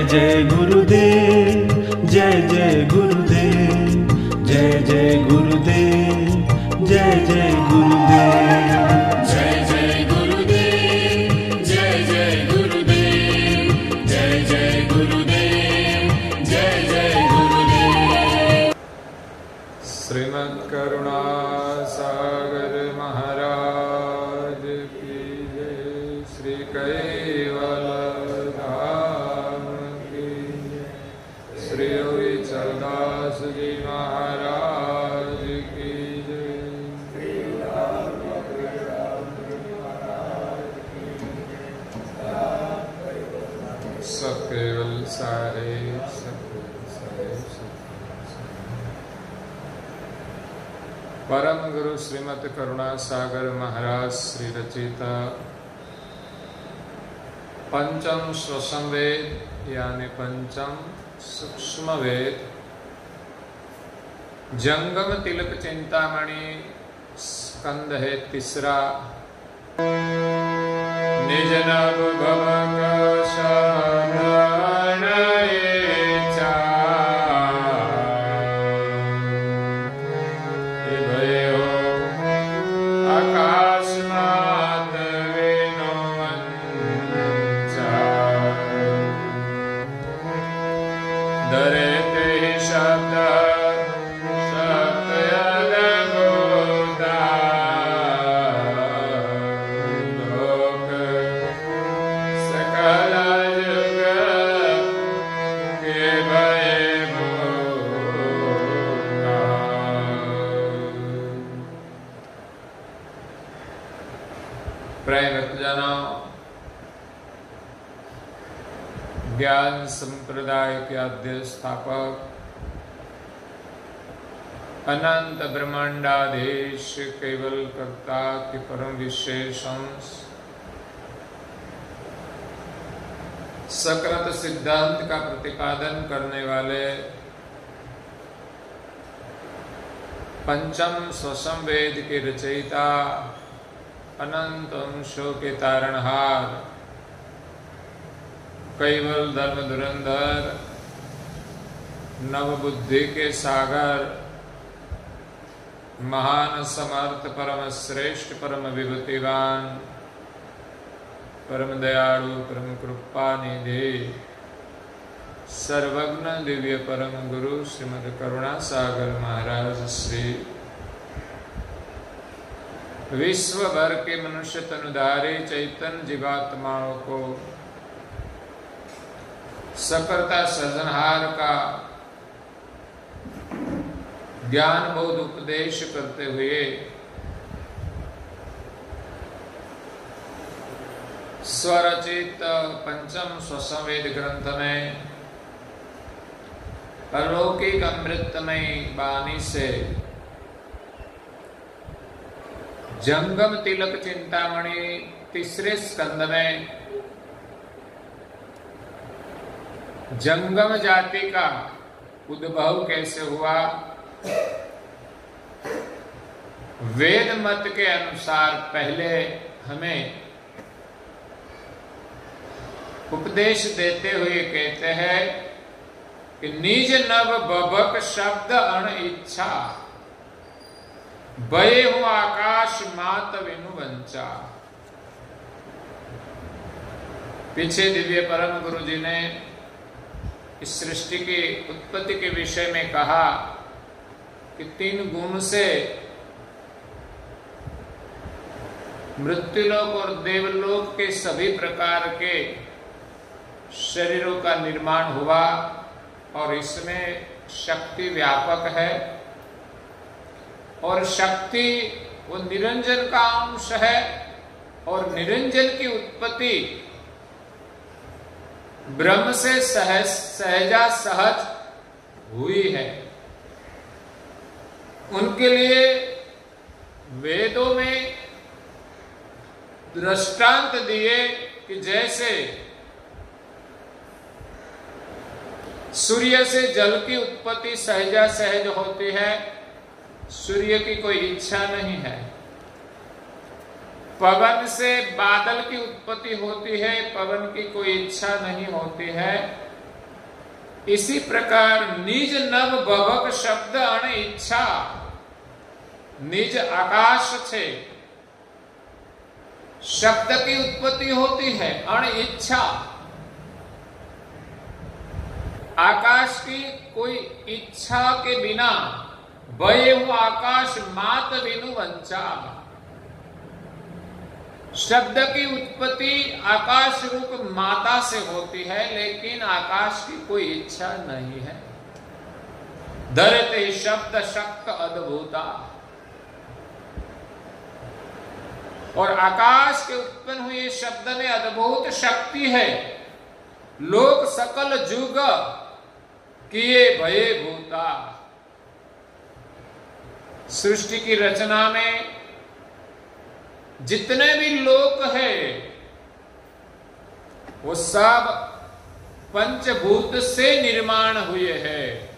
जय गुरुदेव, जय जय गुरुदेव, जय जय गुरुदेव, जय जय गुरुदेव, जय जय गुरुदेव, जय जय गुरुदेव, जय जय गुरुदेव, जय जय गुरुदेव। श्रीमद् करुणा सागर महाराज की जय। श्री कैवल धाम की जय। श्री चरदास जी महाराज की जय। सब केवल साहेब, सब केवल साहेब, परम गुरु श्रीमद् करुणा सागर महाराज श्री रचिता पंचम स्वसम वेद यानी पंचम सूक्ष्म वेद जंगम तिलक चिंतामणि स्कंद है तीसरा। निज नभ भवक शरण इच्छा भयो आकाशनाथ वेणु वंचा दरेते शब्द ज्ञान संप्रदाय के आद्य स्थापक अनंत ब्रह्मांडाधीश केवल कर्ता के परम विशेष अंश सकृत सिद्धांत का प्रतिपादन करने वाले पंचम स्वसम वेद के रचयिता अनंत अंशों के तारणहार कैवल धर्म धुरंधर नव बुद्धि के सागर महान समर्थ परम श्रेष्ठ परम विभूतिवान परम दयालु परम कृपा निधि सर्वज्ञ दिव्य परम गुरु श्रीमद् करुणा सागर महाराज श्री विश्व भर के मनुष्य तनुधारी चैतन्य जीवात्माओं को सकर्ता सृजनहार का ज्ञान बोध उपदेश करते हुए स्वरचित पंचम स्वसंवेद ग्रंथ में अलौकिक अमृतमय वाणी से जंगम तिलक चिंतामणि तीसरे स्कंद में जंगम जाति का उद्भव कैसे हुआ, वेद मत के अनुसार पहले हमें उपदेश देते हुए कहते हैं कि निज नव बबक शब्द अण इच्छा बये हूं आकाश मात विनु वंचा। पीछे दिव्य परम गुरु जी ने इस सृष्टि की उत्पत्ति के विषय में कहा कि तीन गुण से मृत्युलोक और देवलोक के सभी प्रकार के शरीरों का निर्माण हुआ और इसमें शक्ति व्यापक है और शक्ति वो निरंजन का अंश है और निरंजन की उत्पत्ति ब्रह्म से सहजा सहज हुई है। उनके लिए वेदों में दृष्टांत दिए कि जैसे सूर्य से जल की उत्पत्ति सहजा सहज होती है, सूर्य की कोई इच्छा नहीं है। पवन से बादल की उत्पत्ति होती है, पवन की कोई इच्छा नहीं होती है। इसी प्रकार निज नव भवक शब्द अण इच्छा निज आकाश छे। शब्द की उत्पत्ति होती है अण इच्छा। आकाश की कोई इच्छा के बिना भयेहु आकाश मात बिनु वंचा। शब्द की उत्पत्ति आकाश रूप माता से होती है, लेकिन आकाश की कोई इच्छा नहीं है। धरते शब्द शक्त अद्भुता। और आकाश के उत्पन्न हुए शब्द में अद्भुत शक्ति है। लोक सकल जुग किए भये भूता। सृष्टि की रचना में जितने भी लोक है वो सब पंचभूत से निर्माण हुए हैं,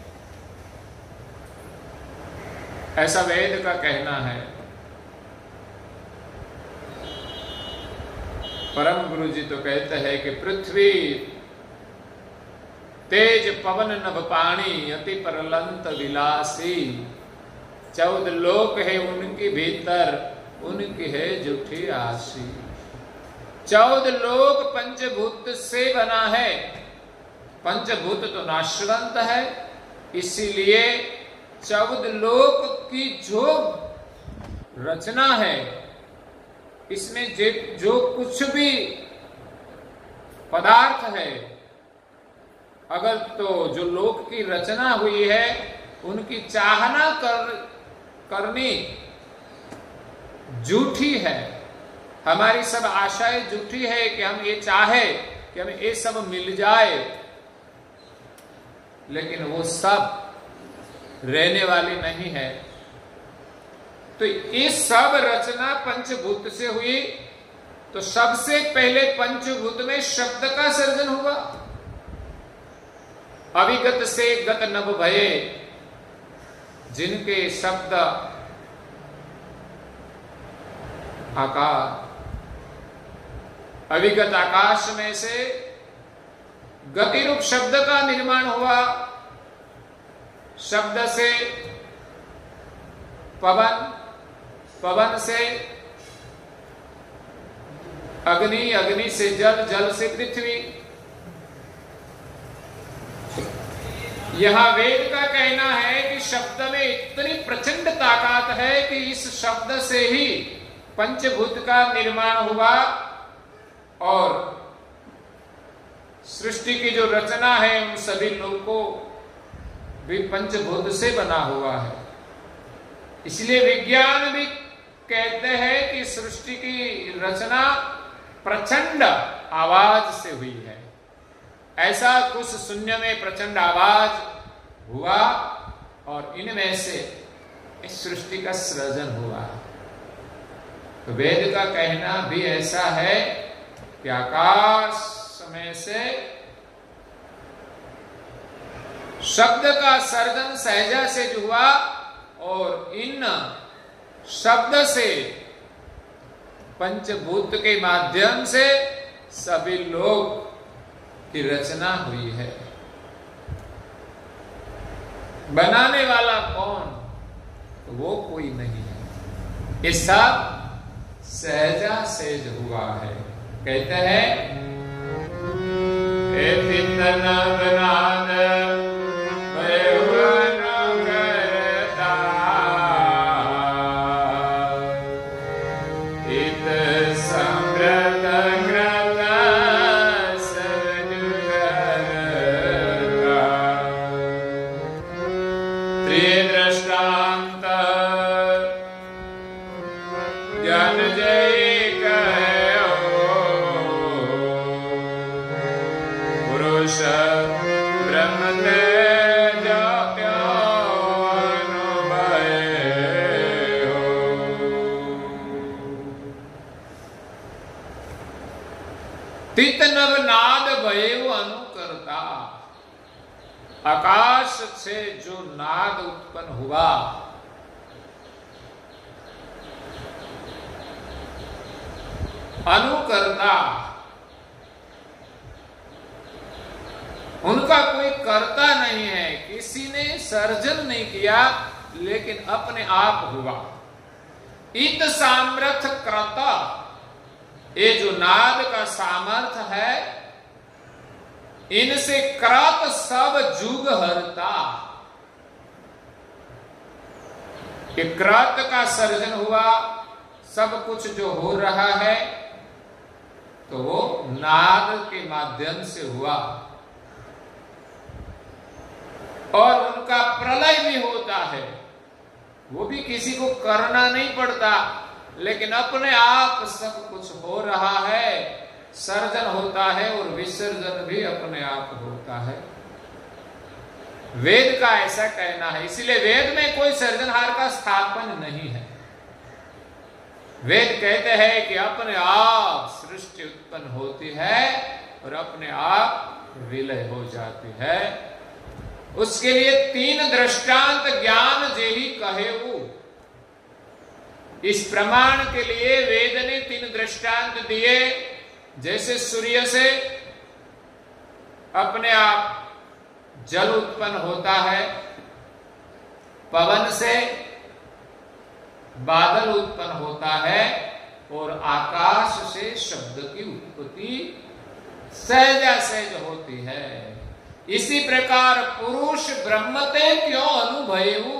ऐसा वेद का कहना है। परम गुरु जी तो कहते हैं कि पृथ्वी तेज पवन नभ पानी अति परलंत विलासी। 14 लोक है उनके भीतर, उनकी है जूठी आशी। 14 लोक पंचभूत से बना है। पंचभूत तो नाशवंत है, इसीलिए 14 लोक की जो रचना है, इसमें जो कुछ भी पदार्थ है, अगर तो जो लोक की रचना हुई है उनकी चाहना करनी झूठी है। हमारी सब आशाएं झूठी है कि हम ये चाहे कि हमें ये सब मिल जाए, लेकिन वो सब रहने वाली नहीं है। तो ये सब रचना पंचभूत से हुई, तो सबसे पहले पंचभूत में शब्द का सर्जन हुआ। अविगत से गत नभ भये, जिनके शब्द आकाश, अविगत आकाश में से गति रूप शब्द का निर्माण हुआ। शब्द से पवन, पवन से अग्नि, अग्नि से जल, जल से पृथ्वी। यहां वेद का कहना है कि शब्द में इतनी प्रचंड ताकत है कि इस शब्द से ही पंचभूत का निर्माण हुआ और सृष्टि की जो रचना है उन सभी लोगों भी पंचभूत से बना हुआ है। इसलिए विज्ञान भी कहते हैं कि सृष्टि की रचना प्रचंड आवाज से हुई है। ऐसा कुछ शून्य में प्रचंड आवाज हुआ और इनमें से इस सृष्टि का सृजन हुआ। तो वेद का कहना भी ऐसा है कि आकाश में से शब्द का सर्जन सहजा से हुआ और इन शब्द से पंचभूत के माध्यम से सभी लोग की रचना हुई है। बनाने वाला कौन? तो वो कोई नहीं है, ये सब सहजा सेज हुआ है। कहते हैं तित नव नाद भयेव अनुकर्ता। आकाश से जो नाद उत्पन्न हुआ, अनुकर्ता, उनका कोई करता नहीं है, किसी ने सर्जन नहीं किया, लेकिन अपने आप हुआ। इत सामर्थ क्रता, ये जो नाद का सामर्थ्य है, इनसे क्रत सब जुग हरता। कि क्रत का सर्जन हुआ, सब कुछ जो हो रहा है तो वो नाद के माध्यम से हुआ, और उनका प्रलय भी होता है। वो भी किसी को करना नहीं पड़ता, लेकिन अपने आप सब कुछ हो रहा है, सर्जन होता है और विसर्जन भी अपने आप होता है। वेद का ऐसा कहना है, इसलिए वेद में कोई सर्जनहार का स्थापन नहीं है। वेद कहते हैं कि अपने आप सृष्टि उत्पन्न होती है और अपने आप विलय हो जाती है। उसके लिए 3 दृष्टांत ज्ञान जेहि कहे वो। इस प्रमाण के लिए वेद ने 3 दृष्टांत दिए। जैसे सूर्य से अपने आप जल उत्पन्न होता है, पवन से बादल उत्पन्न होता है, और आकाश से शब्द की उत्पत्ति सहजा सहज होती है। इसी प्रकार पुरुष ब्रह्मते क्यों अनुभयु,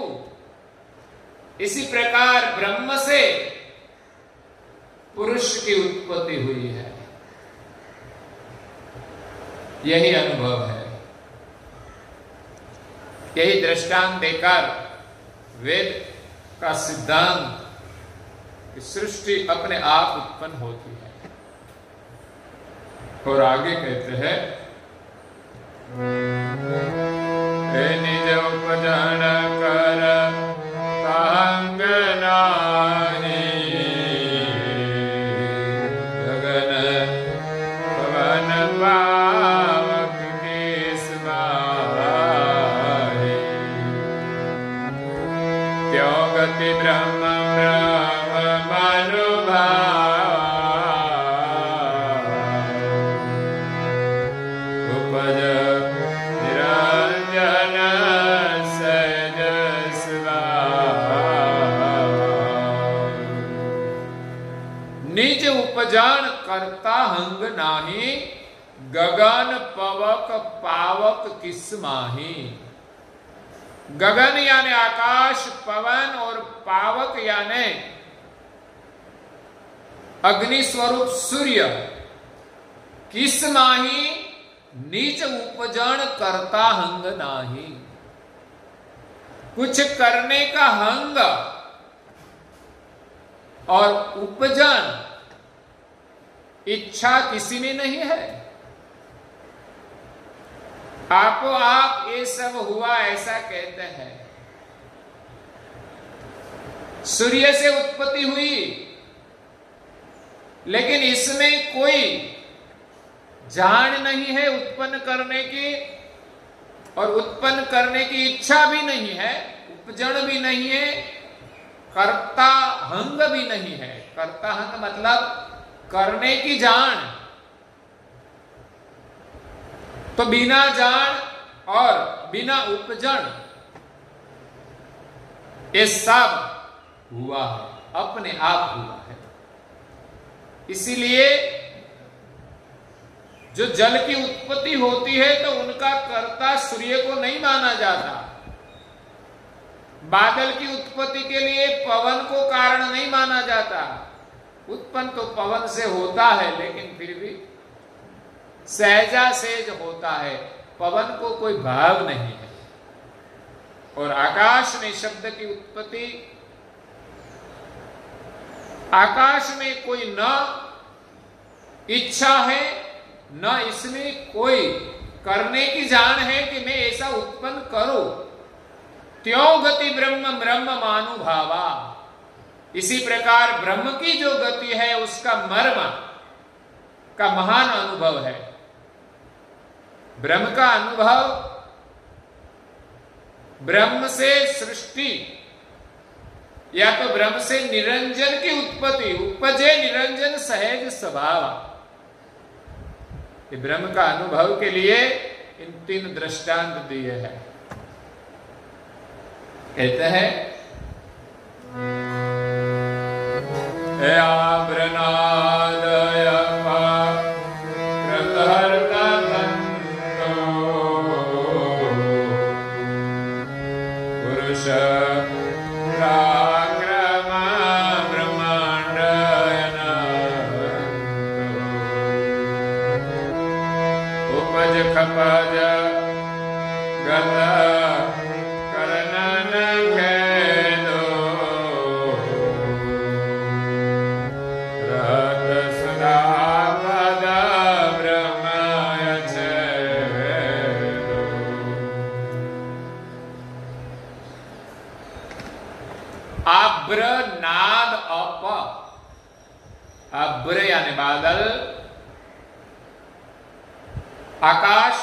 इसी प्रकार ब्रह्म से पुरुष की उत्पत्ति हुई है। यही अनुभव है। यही दृष्टांत देकर वेद का सिद्धांत कि सृष्टि अपने आप उत्पन्न होती है। और आगे कहते हैं, निज उपजन कर तांग नाही, गगन पवन पावक केस माही, क्यों गति ब्रह्म ब्रह्म मनुभाव, उपज निरंजन सजस्वा। निज उपजान करता हंग नाही, गगन पवक पावक किस माही। गगन यानी आकाश, पवन और पावक यानी अग्नि स्वरूप सूर्य, किस माही नीच उपजन करता हंग नाही। कुछ करने का हंग और उपजन इच्छा किसी में नहीं है। आपो आप ये सब हुआ ऐसा कहते हैं। सूर्य से उत्पत्ति हुई, लेकिन इसमें कोई जान नहीं है उत्पन्न करने की, और उत्पन्न करने की इच्छा भी नहीं है, उपजन भी नहीं है, कर्ता हंग भी नहीं है। कर्ता हंग मतलब करने की जान। तो बिना जान और बिना उपजन ये सब हुआ है, अपने आप हुआ है। इसीलिए जो जल की उत्पत्ति होती है तो उनका कर्ता सूर्य को नहीं माना जाता। बादल की उत्पत्ति के लिए पवन को कारण नहीं माना जाता। उत्पन्न तो पवन से होता है, लेकिन फिर भी सहजा सहज होता है, पवन को कोई भाव नहीं है। और आकाश में शब्द की उत्पत्ति, आकाश में कोई न इच्छा है, न इसमें कोई करने की जान है कि मैं ऐसा उत्पन्न करूं। त्यों गति ब्रह्म ब्रह्म मानुभावा। इसी प्रकार ब्रह्म की जो गति है उसका मर्म का महान अनुभव है। ब्रह्म का अनुभव, ब्रह्म से सृष्टि या तो ब्रह्म से निरंजन की उत्पत्ति, उपजे निरंजन सहज स्वभाव। ब्रह्म का अनुभव के लिए इन 3 दृष्टांत दिए हैं। कहते हैं पुरुष खपज गत करनन खेदो रहत सदा पद ब्रह्मय छेदो। आब्र नाद अप, आब्र यानी बादल, आकाश,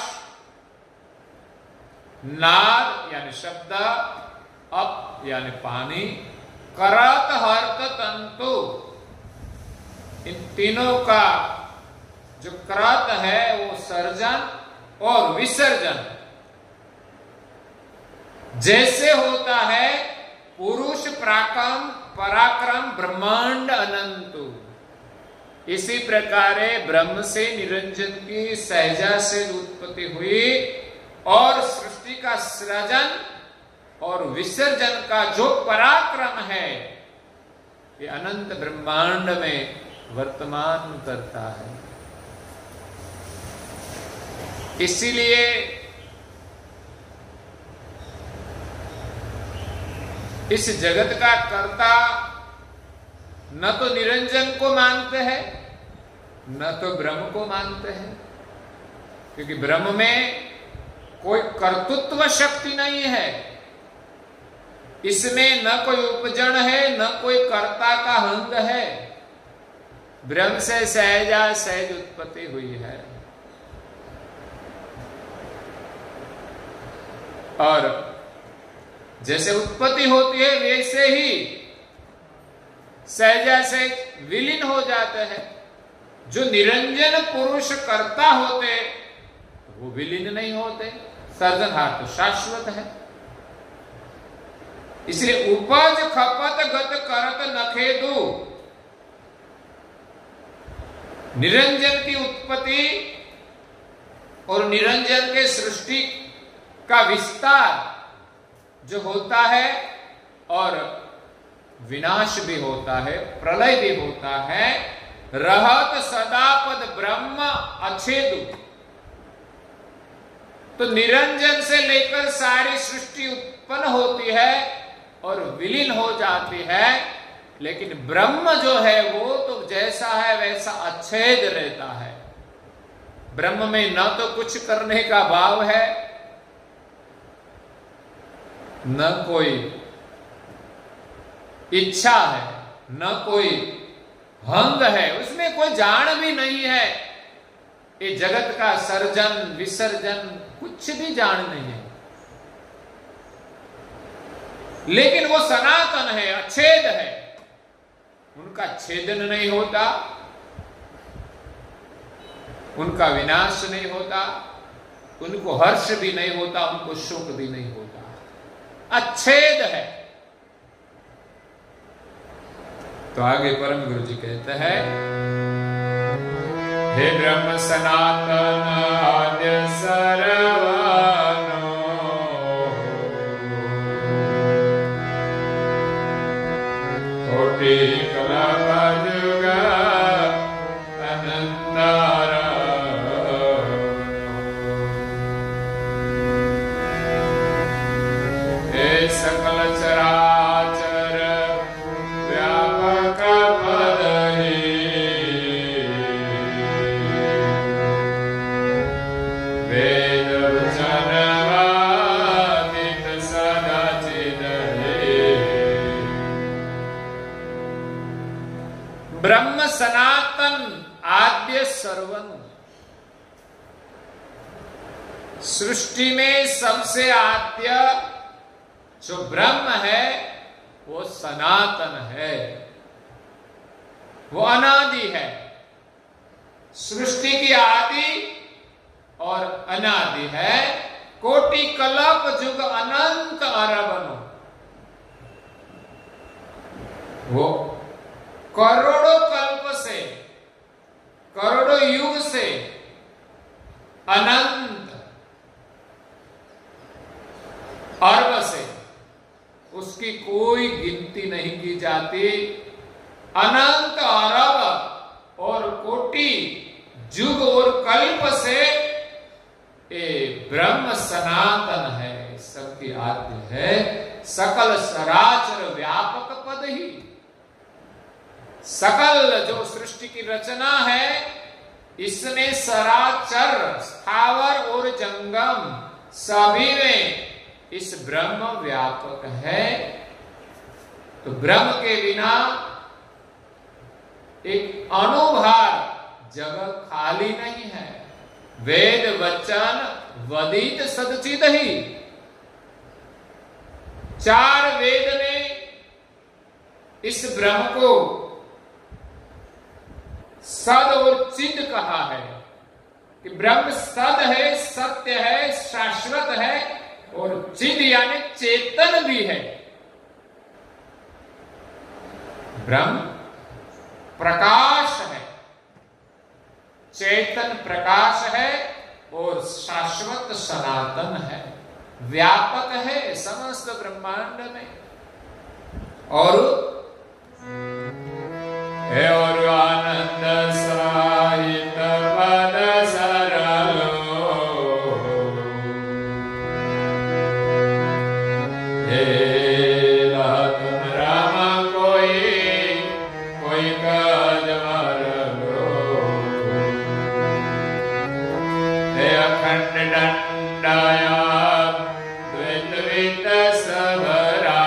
नाद यानी शब्द, अप यानी पानी, करत हर्त तंतु, इन तीनों का जो करत है वो सर्जन और विसर्जन जैसे होता है पुरुष पराक्रम ब्रह्मांड अनंतु, इसी प्रकार ब्रह्म से निरंजन की सहजा से उत्पत्ति हुई और सृष्टि का सृजन और विसर्जन का जो पराक्रम है ये अनंत ब्रह्मांड में वर्तमान करता है। इसीलिए इस जगत का कर्ता न तो निरंजन को मानते हैं न तो ब्रह्म को मानते हैं, क्योंकि ब्रह्म में कोई कर्तृत्व शक्ति नहीं है, इसमें न कोई उपजन है न कोई कर्ता का अंग है। ब्रह्म से सहजा सहज उत्पत्ति हुई है और जैसे उत्पत्ति होती है वैसे ही सहजा से विलीन हो जाते हैं। जो निरंजन पुरुष कर्ता होते वो विलीन नहीं होते, सर्जनहार तो शाश्वत है। इसलिए उपज खपत गत करत नखेदु, निरंजन की उत्पत्ति और निरंजन के सृष्टि का विस्तार जो होता है और विनाश भी होता है, प्रलय भी होता है। रहत सदापद ब्रह्म अछेदु, तो निरंजन से लेकर सारी सृष्टि उत्पन्न होती है और विलीन हो जाती है, लेकिन ब्रह्म जो है वो तो जैसा है वैसा अच्छेद रहता है। ब्रह्म में न तो कुछ करने का भाव है न कोई इच्छा है न कोई हंग है, उसमें कोई जान भी नहीं है। ये जगत का सर्जन विसर्जन कुछ भी जान नहीं है, लेकिन वो सनातन है, अछेद है। उनका छेदन नहीं होता, उनका विनाश नहीं होता, उनको हर्ष भी नहीं होता, उनको शोक भी नहीं होता, अच्छेद है। तो आगे परम गुरु जी कहते हैं, हे ब्रह्म सनातन आद्य सर्वनो, कोटि कल्प जुग अनंतर, हे सकल चराचर व्यापक पदहि, वेद वचन वादित सदाचिदहि। ब्रह्म सनातन आद्य सर्वन, सृष्टि में सबसे आद्य जो ब्रह्म है वो सनातन है, वो अनादि है। सृष्टि की आदि और अनादि है, कोटि कल्प जुग अनंत अरबनो। वो करोड़ों कल्प से, करोड़ों युग से, अनंत अर्ब से, उसकी कोई गिनती नहीं की जाती। अनंत अरब और कोटि युग और कल्प से ये ब्रह्म सनातन है, सबकी आद्य है, सकल सराचर व्यापक पद ही। सकल जो सृष्टि की रचना है, इसमें सराचर स्थावर और जंगम सभी में इस ब्रह्म व्यापक है। तो ब्रह्म के बिना एक अणुभार जगह खाली नहीं है। वेद वचन वदित सदचिद ही। चार वेद ने इस ब्रह्म को सद और चिद कहा है कि ब्रह्म सद है, सत्य है, शाश्वत है, और चिद यानी चेतन भी है। ब्रह्म प्रकाश है, चेतन प्रकाश है, और शाश्वत सनातन है, व्यापक है समस्त ब्रह्मांड में। और आनंद साहित पद सरलो, हे तुम राम कोई काज मारो, हे अखंड दंडाया द्वैत सबरा,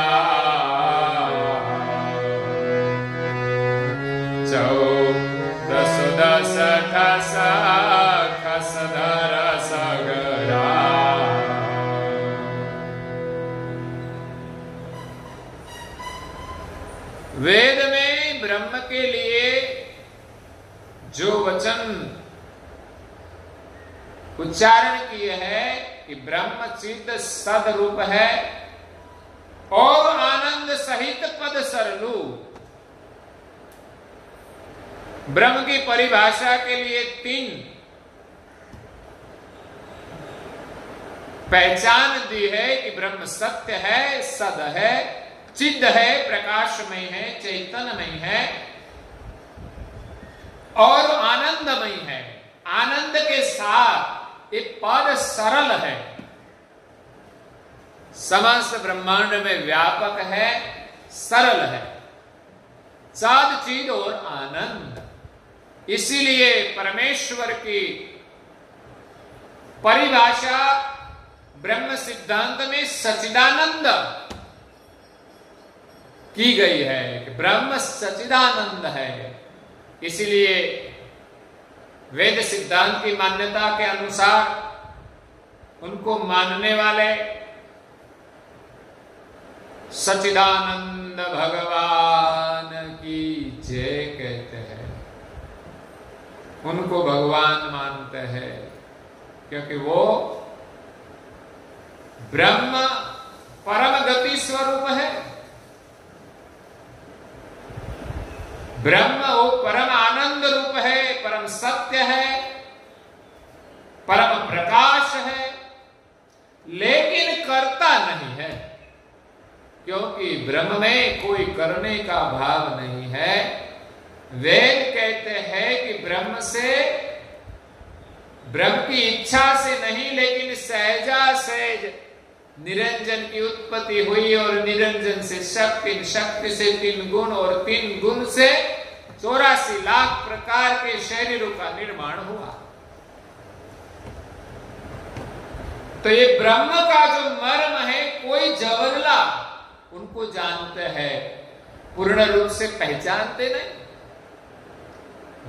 दस खस धर सगरा। वेद में ब्रह्म के लिए जो वचन उच्चारण किए हैं कि ब्रह्म चिद सद रूप है और आनंद सहित पद सरलू। ब्रह्म की परिभाषा के लिए 3 पहचान दी है कि ब्रह्म सत्य है, सद है, चिद है, प्रकाशमय है, चैतन्यमय है और आनंदमय है। आनंद के साथ ये पद सरल है, समस्त ब्रह्मांड में व्यापक है, सरल है, सद चिद और आनंद। इसीलिए परमेश्वर की परिभाषा ब्रह्म सिद्धांत में सच्चिदानंद की गई है कि ब्रह्म सच्चिदानंद है। इसीलिए वेद सिद्धांत की मान्यता के अनुसार उनको मानने वाले सच्चिदानंद भगवान की जय कहते हैं, उनको भगवान मानते हैं, क्योंकि वो ब्रह्म परम गति स्वरूप है। ब्रह्म वो परम आनंद रूप है, परम सत्य है, परम प्रकाश है, लेकिन करता नहीं है, क्योंकि ब्रह्म में कोई करने का भाव नहीं है। वेद कहते हैं कि ब्रह्म से, ब्रह्म की इच्छा से नहीं, लेकिन सहजा सहज निरंजन की उत्पत्ति हुई और निरंजन से शक्ति, शक्ति से 3 गुण और 3 गुण से 84 लाख प्रकार के शरीरों का निर्माण हुआ। तो ये ब्रह्म का जो मर्म है, कोई जबरला उनको जानते हैं, पूर्ण रूप से पहचानते नहीं।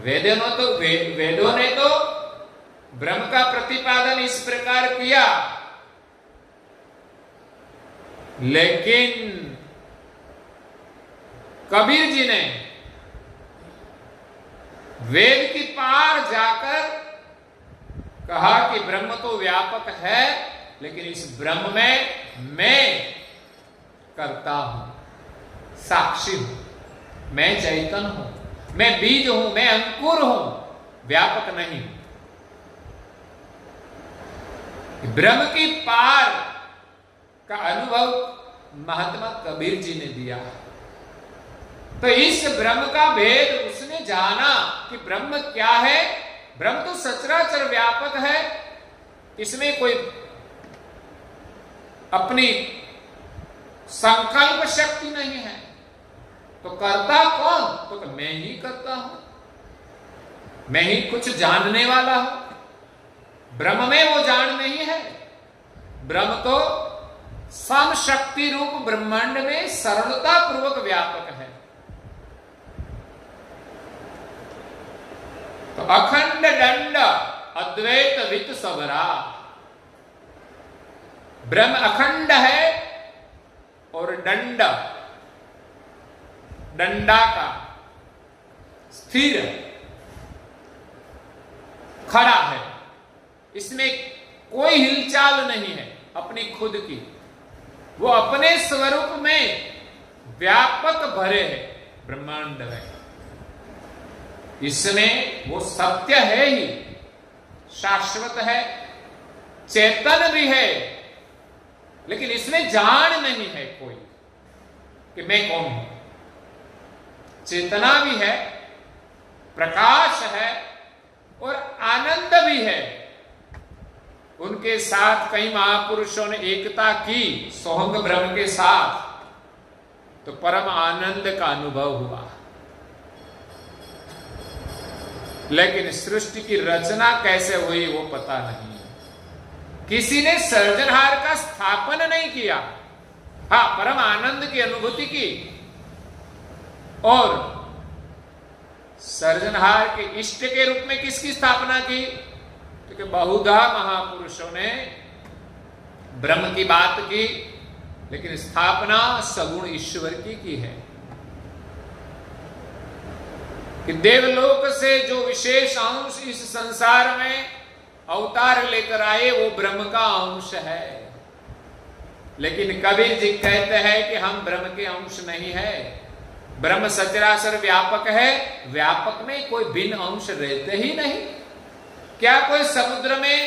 वेदों ने तो ब्रह्म का प्रतिपादन इस प्रकार किया, लेकिन कबीर जी ने वेद की पार जाकर कहा कि ब्रह्म तो व्यापक है, लेकिन इस ब्रह्म में मैं करता हूं, साक्षी हूं, मैं चैतन्य हूं, मैं बीज हूं, मैं अंकुर हूं, व्यापक नहीं। ब्रह्म की पार का अनुभव महात्मा कबीर जी ने दिया। तो इस ब्रह्म का भेद उसने जाना कि ब्रह्म क्या है। ब्रह्म तो सचराचर व्यापक है, इसमें कोई अपनी संकल्प शक्ति नहीं है। तो करता कौन? तो मैं ही करता हूं, मैं ही कुछ जानने वाला हूं। ब्रह्म में वो जान नहीं है। ब्रह्म तो सम शक्ति रूप ब्रह्मांड में सरलता पूर्वक व्यापक है। तो अखंड दंड अद्वैत वित सबरा, ब्रह्म अखंड है और दंड दंडाका स्थिर खड़ा है, इसमें कोई हिलचाल नहीं है अपनी खुद की। वो अपने स्वरूप में व्यापक भरे है ब्रह्मांड में। इसमें वो सत्य है ही, शाश्वत है, चेतन भी है, लेकिन इसमें जान नहीं है कोई कि मैं कौन हूं। चेतना भी है, प्रकाश है और आनंद भी है। उनके साथ कई महापुरुषों ने एकता की सोहंग ब्रह्म के साथ, तो परम आनंद का अनुभव हुआ। लेकिन सृष्टि की रचना कैसे हुई वो पता नहीं है। किसी ने सर्जनहार का स्थापन नहीं किया। हाँ, परम आनंद की अनुभूति की और सर्जनहार के इष्ट के रूप में किसकी स्थापना की? क्योंकि बहुधा महापुरुषों ने ब्रह्म की बात की, लेकिन स्थापना सगुण ईश्वर की है। कि देवलोक से जो विशेष अंश इस संसार में अवतार लेकर आए वो ब्रह्म का अंश है। लेकिन कबीर जी कहते हैं कि हम ब्रह्म के अंश नहीं है। ब्रह्म सचराचर व्यापक है, व्यापक में कोई भिन्न अंश रहते ही नहीं। क्या कोई समुद्र में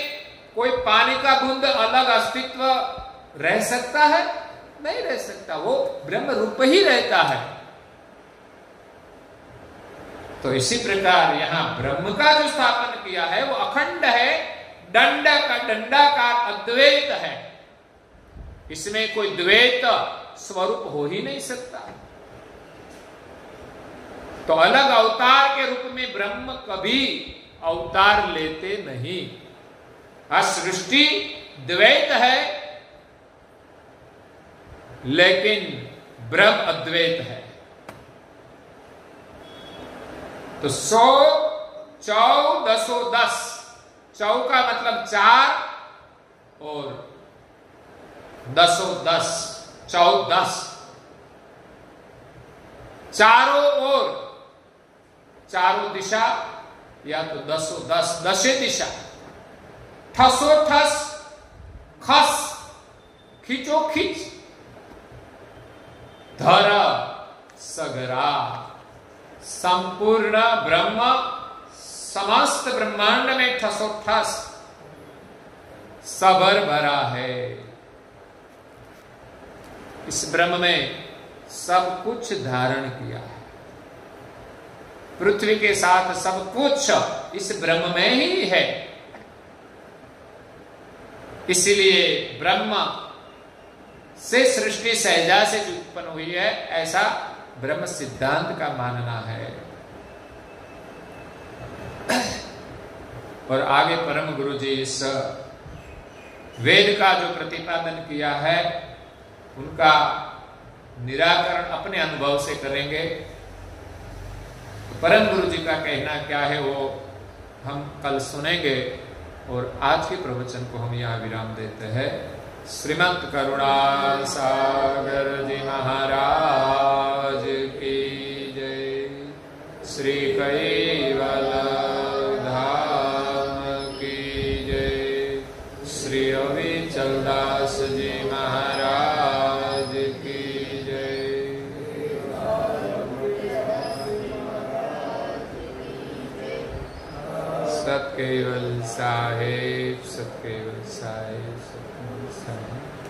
कोई पानी का बूंद अलग अस्तित्व रह सकता है? नहीं रह सकता, वो ब्रह्म रूप ही रहता है। तो इसी प्रकार यहां ब्रह्म का जो स्थापन किया है वो अखंड है, दंडाकार अद्वैत है। इसमें कोई द्वैत स्वरूप हो ही नहीं सकता। तो अलग अवतार के रूप में ब्रह्म कभी अवतार लेते नहीं। सृष्टि द्वैत है, लेकिन ब्रह्म अद्वैत है। तो 100 चौ 10 चौ का मतलब 4 और 10 14 चारों ओर, चारों दिशा या तो 10 दशे दिशा, ठसो ठस, खस खींचो खींच, धर सगरा, संपूर्ण ब्रह्म समस्त ब्रह्मांड में ठसोठस सबर भरा है। इस ब्रह्म में सब कुछ धारण किया है। पृथ्वी के साथ सब कुछ इस ब्रह्म में ही है। इसलिए ब्रह्म से सृष्टि सहजा से उत्पन्न हुई है, ऐसा ब्रह्म सिद्धांत का मानना है। और आगे परम गुरु जी इस वेद का जो प्रतिपादन किया है उनका निराकरण अपने अनुभव से करेंगे। तो परम गुरु जी का कहना क्या है वो हम कल सुनेंगे। और आज के प्रवचन को हम यहाँ विराम देते हैं। श्रीमद् करुणा सागर जी महाराज की जय। श्री कैवल धाम की जय। चलदास जी महाराज की जय। सत केवल साहेब, सत केवल साहेब, सत केवल साहेब।